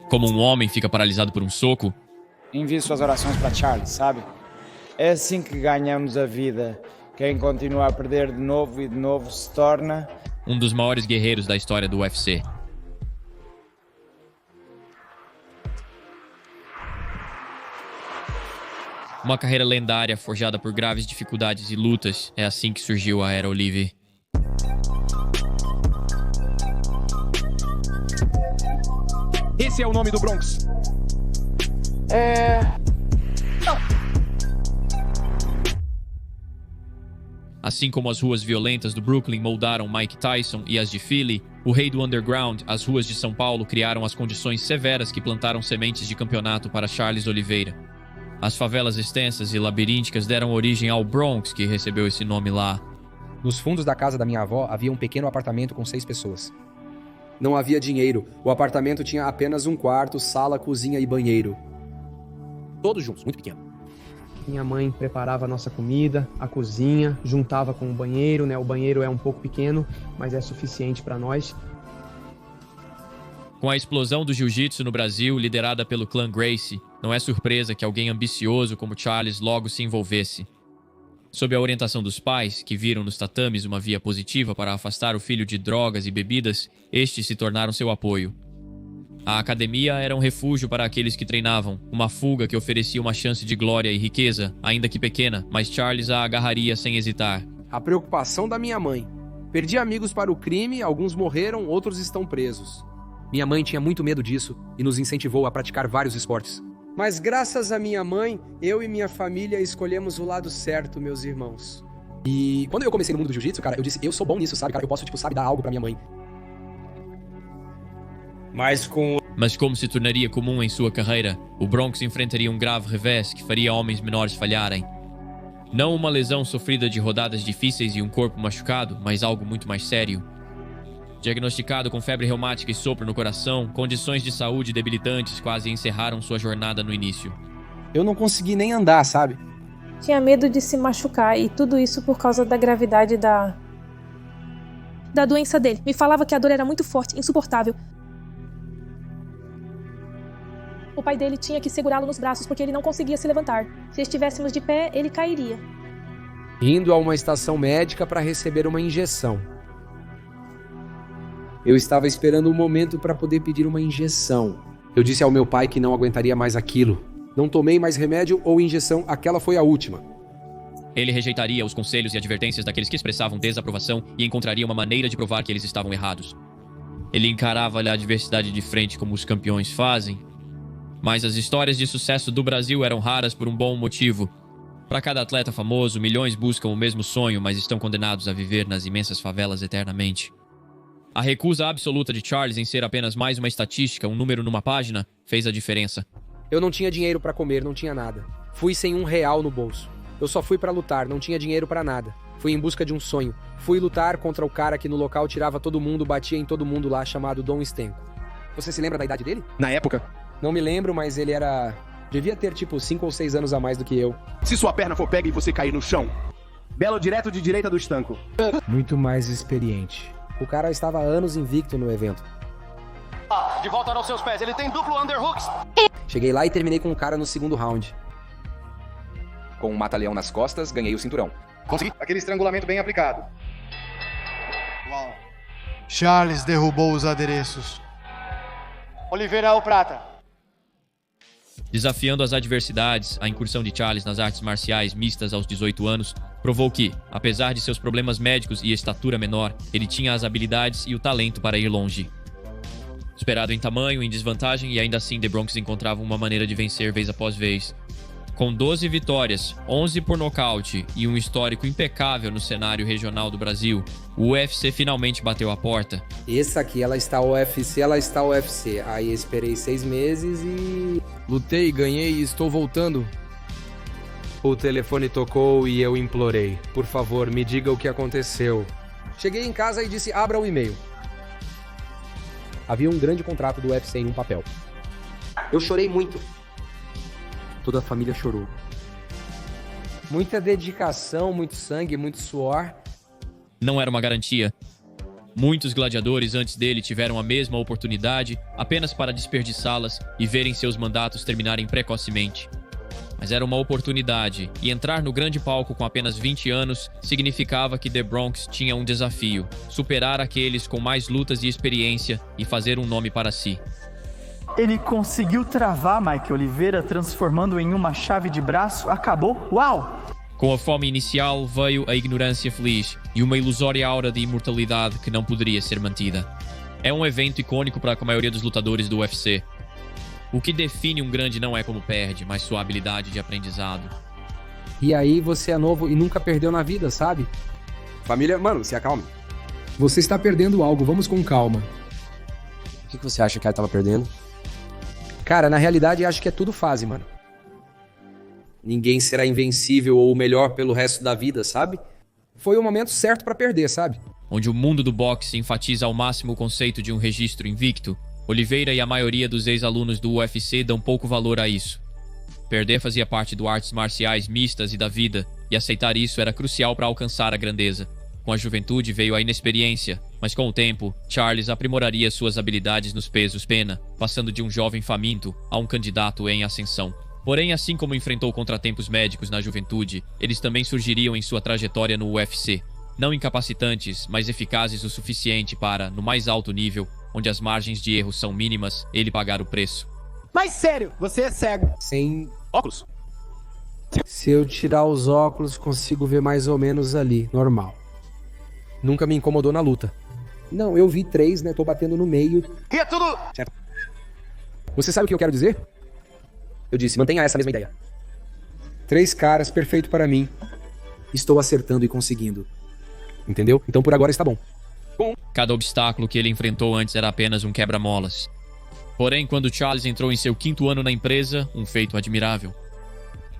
Como um homem fica paralisado por um soco, Envie suas orações para Charles, sabe? É assim que ganhamos a vida. Quem continua a perder de novo e de novo se torna... um dos maiores guerreiros da história do UFC. Uma carreira lendária forjada por graves dificuldades e lutas. É assim que surgiu a Era Olive. Esse é o nome do Bronx. Assim como as ruas violentas do Brooklyn moldaram Mike Tyson e as de Philly, o rei do underground, as ruas de São Paulo criaram as condições severas que plantaram sementes de campeonato para Charles Oliveira. As favelas extensas e labirínticas deram origem ao Bronx, que recebeu esse nome lá. Nos fundos da casa da minha avó havia um pequeno apartamento com 6 pessoas. Não havia dinheiro. O apartamento tinha apenas um quarto, sala, cozinha e banheiro. Todos juntos, muito pequeno. Minha mãe preparava a nossa comida, a cozinha, juntava com o banheiro, né? O banheiro é um pouco pequeno, mas é suficiente para nós. Com a explosão do jiu-jitsu no Brasil, liderada pelo clã Gracie, não é surpresa que alguém ambicioso como Charles logo se envolvesse. Sob a orientação dos pais, que viram nos tatames uma via positiva para afastar o filho de drogas e bebidas, estes se tornaram seu apoio. A academia era um refúgio para aqueles que treinavam, uma fuga que oferecia uma chance de glória e riqueza, ainda que pequena, mas Charles a agarraria sem hesitar. A preocupação da minha mãe. Perdi amigos para o crime, alguns morreram, outros estão presos. Minha mãe tinha muito medo disso e nos incentivou a praticar vários esportes. Mas graças à minha mãe, eu e minha família escolhemos o lado certo, meus irmãos. E quando eu comecei no mundo do jiu-jitsu, cara, eu disse, eu sou bom nisso, sabe, cara? Eu posso, dar algo pra minha mãe. Mas como se tornaria comum em sua carreira, o Bronx enfrentaria um grave revés que faria homens menores falharem. Não uma lesão sofrida de rodadas difíceis e um corpo machucado, mas algo muito mais sério. Diagnosticado com febre reumática e sopro no coração, condições de saúde debilitantes quase encerraram sua jornada no início. Eu não consegui nem andar, sabe? Tinha medo de se machucar e tudo isso por causa da gravidade da doença dele. Me falava que a dor era muito forte, insuportável. O pai dele tinha que segurá-lo nos braços porque ele não conseguia se levantar. Se estivéssemos de pé, ele cairia. Indo a uma estação médica para receber uma injeção. Eu estava esperando um momento para poder pedir uma injeção. Eu disse ao meu pai que não aguentaria mais aquilo. Não tomei mais remédio ou injeção, aquela foi a última. Ele rejeitaria os conselhos e advertências daqueles que expressavam desaprovação e encontraria uma maneira de provar que eles estavam errados. Ele encarava a adversidade de frente como os campeões fazem. Mas as histórias de sucesso do Brasil eram raras por um bom motivo. Para cada atleta famoso, milhões buscam o mesmo sonho, mas estão condenados a viver nas imensas favelas eternamente. A recusa absoluta de Charles em ser apenas mais uma estatística, um número numa página, fez a diferença. Eu não tinha dinheiro para comer, não tinha nada. Fui sem R$1 no bolso. Eu só fui para lutar, não tinha dinheiro para nada. Fui em busca de um sonho. Fui lutar contra o cara que no local tirava todo mundo, batia em todo mundo lá, chamado Dom Stenko. Você se lembra da idade dele? Na época, Não me lembro, mas ele era... devia ter tipo 5 ou 6 anos a mais do que eu. se sua perna for pega e você cair no chão. Belo direto de direita do estanco. Muito mais experiente. O cara estava há anos invicto no evento. De volta aos seus pés, ele tem duplo underhooks. Cheguei lá e terminei com o cara no segundo round. Com um mata-leão nas costas, ganhei o cinturão. Consegui. Aquele estrangulamento bem aplicado. Uau. Charles derrubou os adereços. Oliveira é o prata. Desafiando as adversidades, a incursão de Charles nas artes marciais mistas aos 18 anos provou que, apesar de seus problemas médicos e estatura menor, ele tinha as habilidades e o talento para ir longe. Esperado em tamanho, em desvantagem, e ainda assim The Bronx encontrava uma maneira de vencer vez após vez. Com 12 vitórias, 11 por nocaute e um histórico impecável no cenário regional do Brasil, o UFC finalmente bateu a porta. Essa aqui, ela está UFC. Aí esperei 6 meses e... lutei, ganhei e estou voltando. O telefone tocou e eu implorei. Por favor, me diga o que aconteceu. Cheguei em casa e disse, abra o e-mail. Havia um grande contrato do UFC em um papel. Eu chorei muito. Toda a família chorou. Muita dedicação, muito sangue, muito suor. Não era uma garantia. Muitos gladiadores antes dele tiveram a mesma oportunidade apenas para desperdiçá-las e verem seus mandatos terminarem precocemente. Mas era uma oportunidade, e entrar no grande palco com apenas 20 anos significava que The Bronx tinha um desafio: superar aqueles com mais lutas e experiência e fazer um nome para si. Ele conseguiu travar Mike Oliveira, transformando em uma chave de braço. Acabou. Uau! Com a fome inicial veio a ignorância feliz e uma ilusória aura de imortalidade que não poderia ser mantida. É um evento icônico para a maioria dos lutadores do UFC. O que define um grande não é como perde, mas sua habilidade de aprendizado. E aí você é novo e nunca perdeu na vida, sabe? Família, mano, se acalme. Você está perdendo algo, vamos com calma. O que você acha que ela tava perdendo? Cara, na realidade acho que é tudo fase, mano. Ninguém será invencível ou melhor pelo resto da vida, sabe? Foi o momento certo pra perder, sabe? Onde o mundo do boxe enfatiza ao máximo o conceito de um registro invicto, Oliveira e a maioria dos ex-alunos do UFC dão pouco valor a isso. Perder fazia parte do artes marciais mistas e da vida, e aceitar isso era crucial para alcançar a grandeza. Com a juventude veio a inexperiência, mas com o tempo, Charles aprimoraria suas habilidades nos pesos pena, passando de um jovem faminto a um candidato em ascensão. Porém, assim como enfrentou contratempos médicos na juventude, eles também surgiriam em sua trajetória no UFC. Não incapacitantes, mas eficazes o suficiente para, no mais alto nível, onde as margens de erro são mínimas, ele pagar o preço. Mas sério, você é cego. Sem Óculos. Se eu tirar os óculos, consigo ver mais ou menos ali, normal. Nunca me incomodou na luta. Não, eu vi 3, né? Tô batendo no meio. E é tudo... Certo. Você sabe o que eu quero dizer? Eu disse, mantenha essa mesma ideia. 3 caras, perfeito para mim. Estou acertando e conseguindo. Entendeu? Então por agora está bom. Cada obstáculo que ele enfrentou antes era apenas um quebra-molas. Porém, quando Charles entrou em seu 5º ano na empresa, um feito admirável.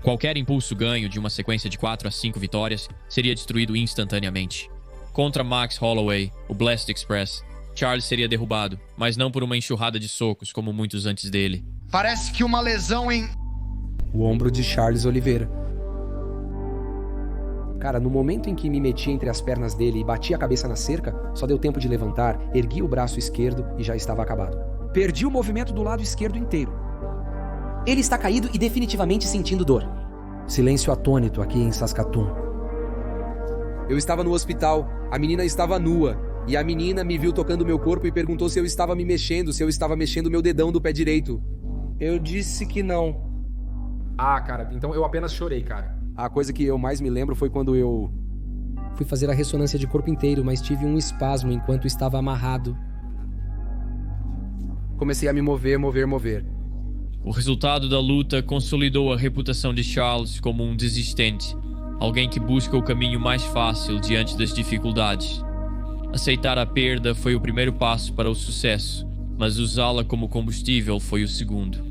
Qualquer impulso ganho de uma sequência de 4 a 5 vitórias seria destruído instantaneamente. Contra Max Holloway, o Blast Express, Charles seria derrubado, mas não por uma enxurrada de socos como muitos antes dele. Parece que uma lesão em... O ombro de Charles Oliveira. Cara, no momento em que me meti entre as pernas dele e bati a cabeça na cerca, só deu tempo de levantar, ergui o braço esquerdo e já estava acabado. Perdi o movimento do lado esquerdo inteiro. Ele está caído e definitivamente sentindo dor. Silêncio atônito aqui em Saskatoon. Eu estava no hospital, a menina estava nua, e a menina me viu tocando meu corpo e perguntou se eu estava me mexendo, se eu estava mexendo meu dedão do pé direito. Eu disse que não. Ah, cara, então eu apenas chorei, cara. A coisa que eu mais me lembro foi quando eu... Fui fazer a ressonância de corpo inteiro, mas tive um espasmo enquanto estava amarrado. Comecei a me mover. O resultado da luta consolidou a reputação de Charles como um desistente, alguém que busca o caminho mais fácil diante das dificuldades. Aceitar a perda foi o primeiro passo para o sucesso, mas usá-la como combustível foi o segundo.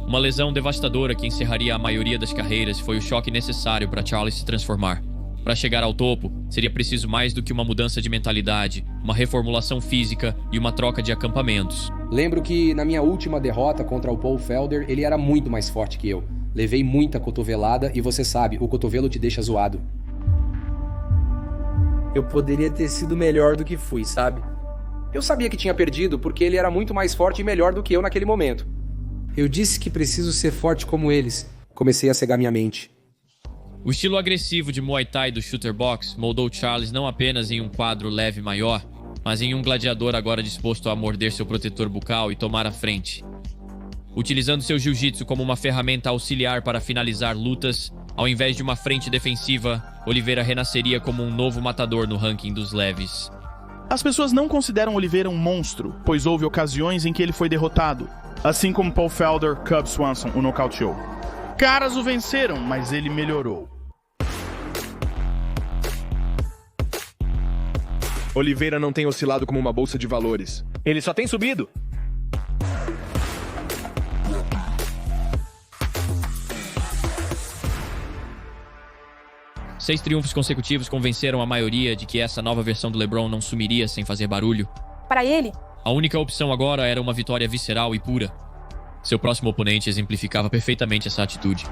Uma lesão devastadora que encerraria a maioria das carreiras foi o choque necessário para Charles se transformar. Para chegar ao topo, seria preciso mais do que uma mudança de mentalidade, uma reformulação física e uma troca de acampamentos. Lembro que na minha última derrota contra o Paul Felder, ele era muito mais forte que eu. Levei muita cotovelada e você sabe, o cotovelo te deixa zoado. Eu poderia ter sido melhor do que fui, sabe? Eu sabia que tinha perdido porque ele era muito mais forte e melhor do que eu naquele momento. Eu disse que preciso ser forte como eles. Comecei a cegar minha mente. O estilo agressivo de Muay Thai do Shooter Box moldou Charles não apenas em um quadro leve maior, mas em um gladiador agora disposto a morder seu protetor bucal e tomar a frente. Utilizando seu jiu-jitsu como uma ferramenta auxiliar para finalizar lutas, ao invés de uma frente defensiva, Oliveira renasceria como um novo matador no ranking dos leves. As pessoas não consideram Oliveira um monstro, pois houve ocasiões em que ele foi derrotado, assim como Paul Felder, Cub Swanson o nocauteou. Caras o venceram, mas ele melhorou. Oliveira não tem oscilado como uma bolsa de valores. Ele só tem subido. Seis triunfos consecutivos convenceram a maioria de que essa nova versão do LeBron não sumiria sem fazer barulho. Para ele, a única opção agora era uma vitória visceral e pura. Seu próximo oponente exemplificava perfeitamente essa atitude.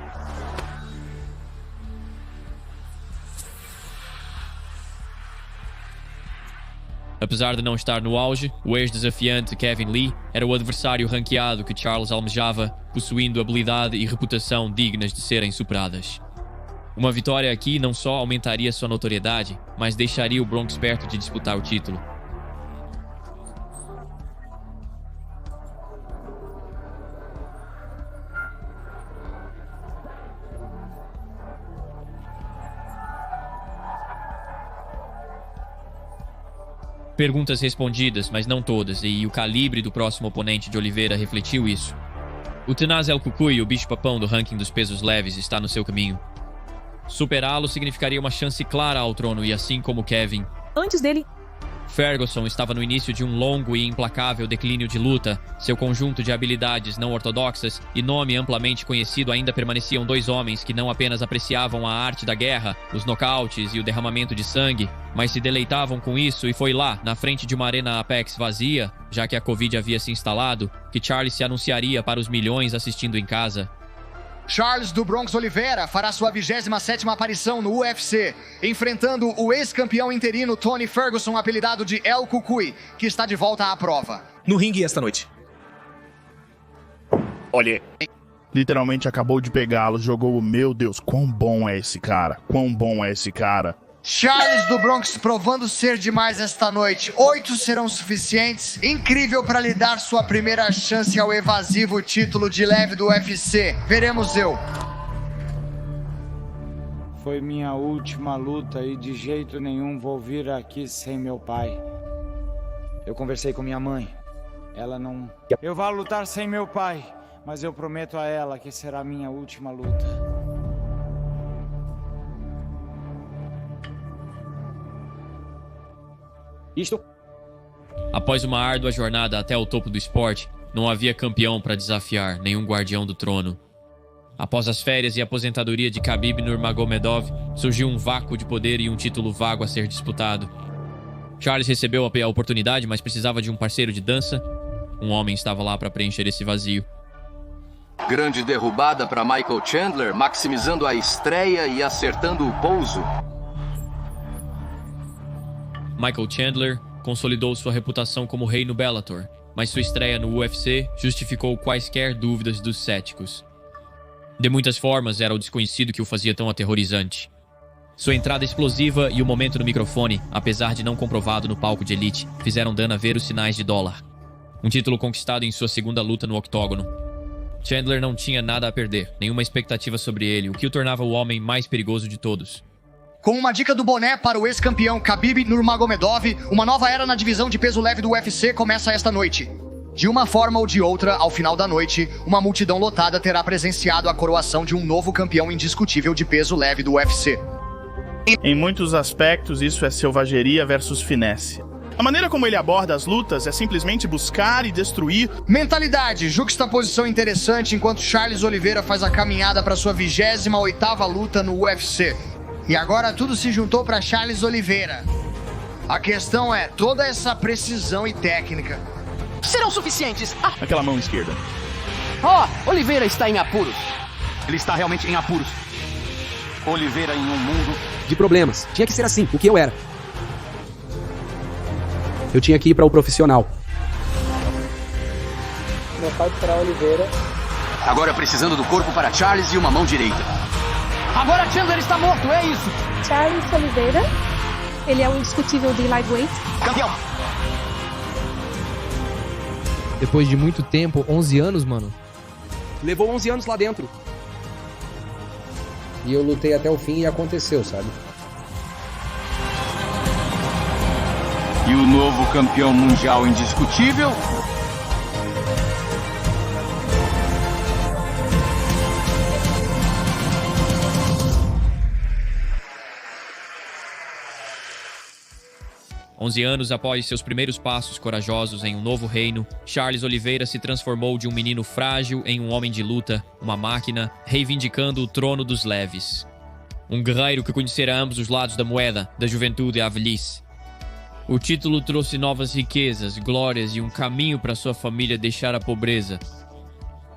Apesar de não estar no auge, o ex-desafiante Kevin Lee era o adversário ranqueado que Charles almejava, possuindo habilidade e reputação dignas de serem superadas. Uma vitória aqui não só aumentaria sua notoriedade, mas deixaria o Bronx perto de disputar o título. Perguntas respondidas, mas não todas, e o calibre do próximo oponente de Oliveira refletiu isso. O tenaz El Cucuy, o bicho-papão do ranking dos pesos leves, está no seu caminho. Superá-lo significaria uma chance clara ao trono e, assim como Kevin, Antes dele, Ferguson estava no início de um longo e implacável declínio de luta. Seu conjunto de habilidades não ortodoxas e nome amplamente conhecido ainda permaneciam dois homens que não apenas apreciavam a arte da guerra, os nocautes e o derramamento de sangue, mas se deleitavam com isso, e foi lá, na frente de uma arena Apex vazia, já que a Covid havia se instalado, que Charles se anunciaria para os milhões assistindo em casa. Charles do Bronx Oliveira fará sua 27ª aparição no UFC, enfrentando o ex-campeão interino Tony Ferguson, apelidado de El Cucuy, que está de volta à prova. No ringue esta noite. Olha, literalmente acabou de pegá-lo, jogou o meu Deus, quão bom é esse cara, quão bom é esse cara. Charles do Bronx provando ser demais esta noite. 8 serão suficientes. Incrível para lhe dar sua primeira chance ao evasivo título de leve do UFC. Veremos eu. Foi minha última luta e de jeito nenhum vou vir aqui sem meu pai. Eu conversei com minha mãe. Ela não... Eu vou lutar sem meu pai, mas eu prometo a ela que será minha última luta. Após uma árdua jornada até o topo do esporte, não havia campeão para desafiar, nenhum guardião do trono. Após as férias e aposentadoria de Khabib Nurmagomedov, surgiu um vácuo de poder e um título vago a ser disputado. Charles recebeu a oportunidade, mas precisava de um parceiro de dança. Um homem estava lá para preencher esse vazio. Grande derrubada para Michael Chandler, maximizando a estreia e acertando o pouso. Michael Chandler consolidou sua reputação como rei no Bellator, mas sua estreia no UFC justificou quaisquer dúvidas dos céticos. De muitas formas, era o desconhecido que o fazia tão aterrorizante. Sua entrada explosiva e o momento no microfone, apesar de não comprovado no palco de elite, fizeram Dana ver os sinais de dólar. Um título conquistado em sua segunda luta no octógono. Chandler não tinha nada a perder, nenhuma expectativa sobre ele, o que o tornava o homem mais perigoso de todos. Com uma dica do boné para o ex-campeão Khabib Nurmagomedov, uma nova era na divisão de peso leve do UFC começa esta noite. De uma forma ou de outra, ao final da noite, uma multidão lotada terá presenciado a coroação de um novo campeão indiscutível de peso leve do UFC. Em muitos aspectos, isso é selvageria versus finesse. A maneira como ele aborda as lutas é simplesmente buscar e destruir. Mentalidade, juxtaposição interessante enquanto Charles Oliveira faz a caminhada para sua 28ª luta no UFC. E agora tudo se juntou para Charles Oliveira. A questão é, toda essa precisão e técnica serão suficientes. Aquela mão esquerda. Oliveira está em apuros. Ele está realmente em apuros. Oliveira em um mundo de problemas. Tinha que ser assim, o que eu era. Eu tinha que ir para o profissional. Nocaute para Oliveira. Agora precisando do corpo para Charles e uma mão direita. Agora Chandler está morto, é isso. Charles Oliveira, ele é um indiscutível de lightweight. campeão. Depois de muito tempo, 11 anos, mano. Levou 11 anos lá dentro. E eu lutei até o fim e aconteceu, sabe? E o novo campeão mundial indiscutível? Onze anos após seus primeiros passos corajosos em um novo reino, Charles Oliveira se transformou de um menino frágil em um homem de luta, uma máquina, reivindicando o trono dos leves. Um guerreiro que conhecera ambos os lados da moeda, da juventude e a velhice. O título trouxe novas riquezas, glórias e um caminho para sua família deixar a pobreza.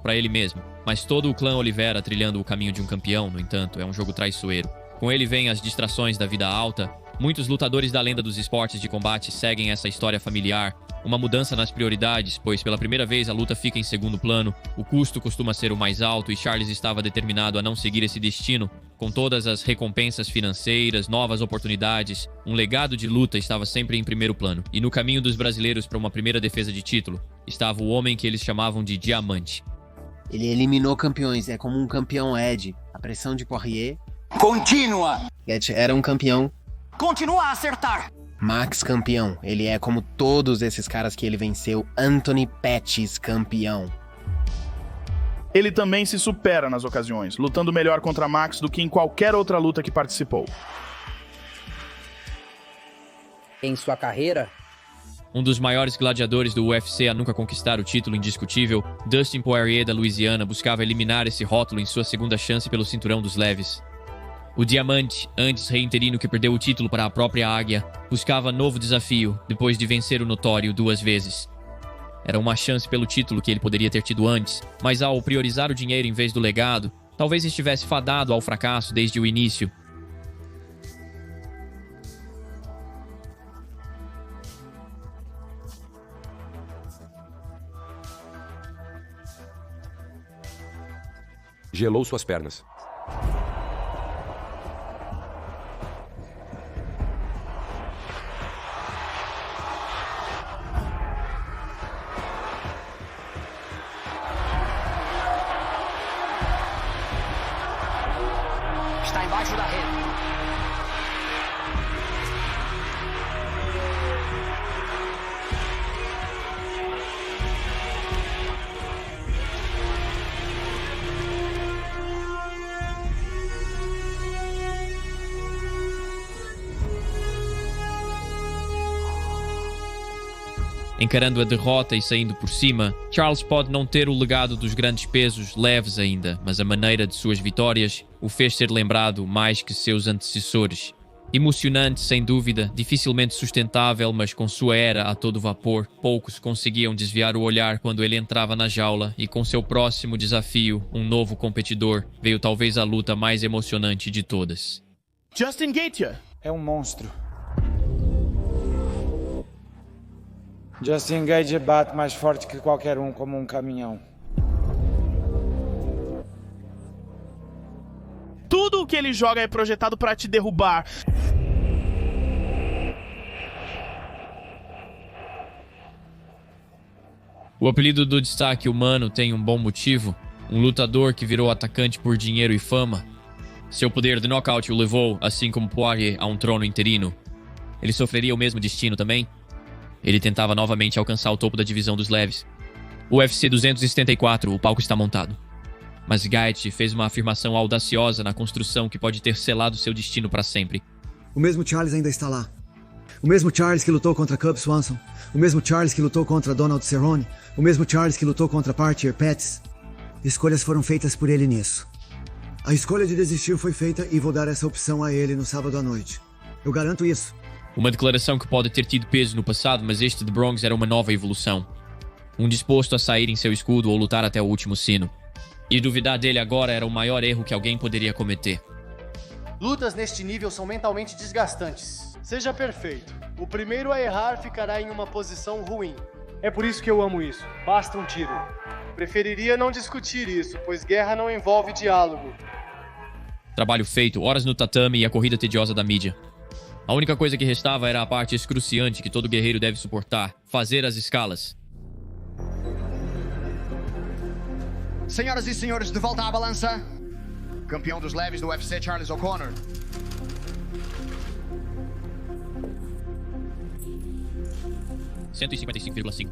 Para ele mesmo. Mas todo o clã Oliveira trilhando o caminho de um campeão, no entanto, é um jogo traiçoeiro. Com ele vem as distrações da vida alta. Muitos lutadores da lenda dos esportes de combate seguem essa história familiar. Uma mudança nas prioridades, pois pela primeira vez a luta fica em segundo plano, o custo costuma ser o mais alto e Charles estava determinado a não seguir esse destino. Com todas as recompensas financeiras, novas oportunidades, um legado de luta estava sempre em primeiro plano. E no caminho dos brasileiros para uma primeira defesa de título, estava o homem que eles chamavam de Diamante. Ele eliminou campeões, é como um campeão Ed. A pressão de Poirier... Continua! Ed era um campeão. Continua a acertar! Max campeão. Ele é como todos esses caras que ele venceu. Anthony Pettis campeão. Ele também se supera nas ocasiões, lutando melhor contra Max do que em qualquer outra luta que participou. Em sua carreira, um dos maiores gladiadores do UFC a nunca conquistar o título indiscutível, Dustin Poirier da Louisiana buscava eliminar esse rótulo em sua segunda chance pelo cinturão dos leves. O Diamante, antes rei interino que perdeu o título para a própria Águia, buscava novo desafio depois de vencer o Notório 2 vezes. Era uma chance pelo título que ele poderia ter tido antes, mas ao priorizar o dinheiro em vez do legado, talvez estivesse fadado ao fracasso desde o início. Gelou suas pernas. Está embaixo da rede. Encarando a derrota e saindo por cima, Charles pode não ter o legado dos grandes pesos leves ainda, mas a maneira de suas vitórias o fez ser lembrado mais que seus antecessores. Emocionante, sem dúvida, dificilmente sustentável, mas com sua era a todo vapor, poucos conseguiam desviar o olhar quando ele entrava na jaula e com seu próximo desafio, um novo competidor, veio talvez a luta mais emocionante de todas. Justin Gaethje é um monstro. Justin Gaethje bate mais forte que qualquer um, como um caminhão. Tudo o que ele joga é projetado para te derrubar. O apelido do destaque humano tem um bom motivo. Um lutador que virou atacante por dinheiro e fama. Seu poder de nocaute o levou, assim como Poirier, a um trono interino. Ele sofreria o mesmo destino também? Ele tentava novamente alcançar o topo da divisão dos leves. O UFC 274, o palco está montado. Mas Gaethje fez uma afirmação audaciosa na construção que pode ter selado seu destino para sempre. O mesmo Charles ainda está lá. O mesmo Charles que lutou contra Cub Swanson. O mesmo Charles que lutou contra Donald Cerrone. O mesmo Charles que lutou contra Poirier Pettis. Escolhas foram feitas por ele nisso. A escolha de desistir foi feita e vou dar essa opção a ele no sábado à noite. Eu garanto isso. Uma declaração que pode ter tido peso no passado, mas este de Bronx era uma nova evolução. Um disposto a sair em seu escudo ou lutar até o último sino. E duvidar dele agora era o maior erro que alguém poderia cometer. Lutas neste nível são mentalmente desgastantes. Seja perfeito. O primeiro a errar ficará em uma posição ruim. É por isso que eu amo isso. Basta um tiro. Preferiria não discutir isso, pois guerra não envolve diálogo. Trabalho feito, horas no tatame e a corrida tediosa da mídia. A única coisa que restava era a parte excruciante que todo guerreiro deve suportar: fazer as escalas. Senhoras e senhores, de volta à balança. Campeão dos leves do UFC, Charles O'Connor. $155,5.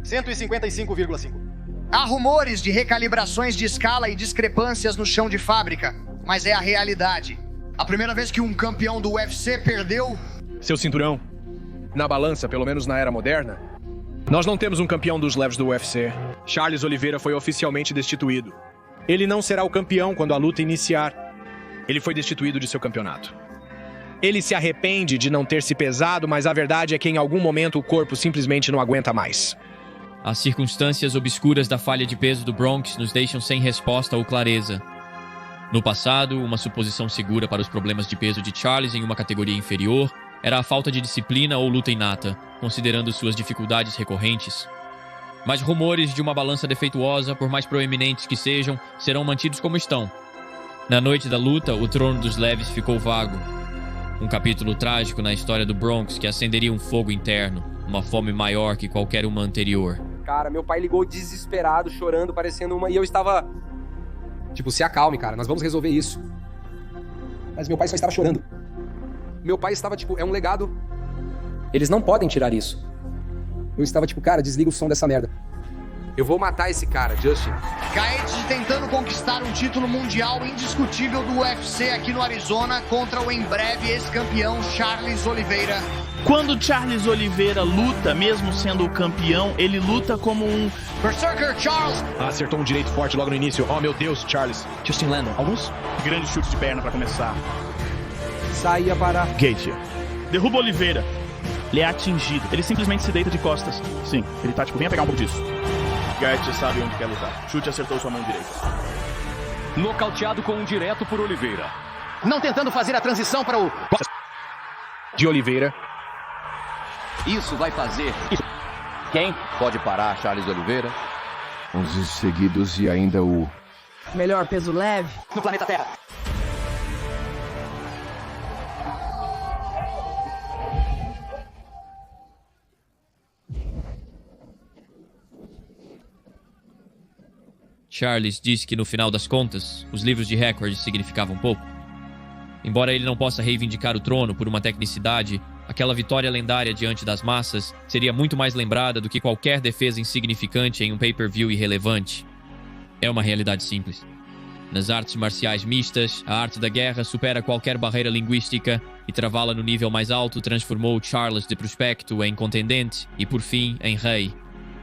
$155,5. Há rumores de recalibrações de escala e discrepâncias no chão de fábrica, mas é a realidade. A primeira vez que um campeão do UFC perdeu seu cinturão na balança, pelo menos na era moderna. Nós não temos um campeão dos leves do UFC. Charles Oliveira foi oficialmente destituído. Ele não será o campeão quando a luta iniciar. Ele foi destituído de seu campeonato. Ele se arrepende de não ter se pesado, mas a verdade é que em algum momento o corpo simplesmente não aguenta mais. As circunstâncias obscuras da falha de peso do Bronx nos deixam sem resposta ou clareza. No passado, uma suposição segura para os problemas de peso de Charles em uma categoria inferior era a falta de disciplina ou luta inata, considerando suas dificuldades recorrentes. Mas rumores de uma balança defeituosa, por mais proeminentes que sejam, serão mantidos como estão. Na noite da luta, o trono dos leves ficou vago. Um capítulo trágico na história do Bronx que acenderia um fogo interno, uma fome maior que qualquer uma anterior. Cara, meu pai ligou desesperado, chorando, parecendo uma... E eu estava... Tipo, se acalme, cara, nós vamos resolver isso. Mas meu pai só estava chorando. Meu pai estava, tipo, é um legado. Eles não podem tirar isso. Eu estava, tipo, cara, desliga o som dessa merda. Eu vou matar esse cara, Justin. Gaethje tentando conquistar um título mundial indiscutível do UFC aqui no Arizona contra o em breve ex-campeão Charles Oliveira. Quando Charles Oliveira luta, mesmo sendo o campeão, ele luta como um... Berserker Charles! Acertou um direito forte logo no início. Oh, meu Deus, Charles. Justin Landon. Alguns grandes chutes de perna pra começar. Saía para... Gaethje. Derruba Oliveira. Ele é atingido. Ele simplesmente se deita de costas. Sim, ele tá tipo, venha pegar um pouco disso. Gaethje sabe onde quer lutar. Chute acertou sua mão direita. Nocauteado com um direto por Oliveira. Não tentando fazer a transição para o... De Oliveira. Isso vai fazer. Quem pode parar Charles Oliveira? 11 seguidos e ainda o... Melhor peso leve no planeta Terra. Charles disse que no final das contas, os livros de recordes significavam pouco. Embora ele não possa reivindicar o trono por uma tecnicidade, aquela vitória lendária diante das massas seria muito mais lembrada do que qualquer defesa insignificante em um pay-per-view irrelevante. É uma realidade simples. Nas artes marciais mistas, a arte da guerra supera qualquer barreira linguística e travá-la no nível mais alto transformou Charles de prospecto em contendente e, por fim, em rei.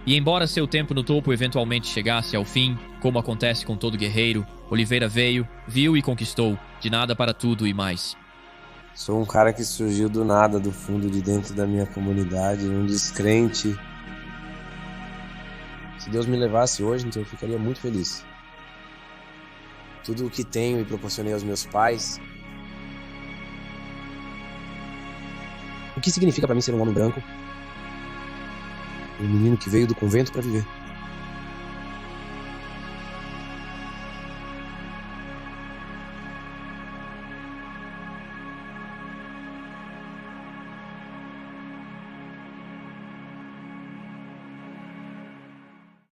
E embora seu tempo no topo eventualmente chegasse ao fim, como acontece com todo guerreiro, Oliveira veio, viu e conquistou, de nada para tudo e mais. Sou um cara que surgiu do nada, do fundo de dentro da minha comunidade, um descrente. Se Deus me levasse hoje, então eu ficaria muito feliz. Tudo o que tenho e proporcionei aos meus pais. O que significa para mim ser um homem branco? Um menino que veio do convento para viver.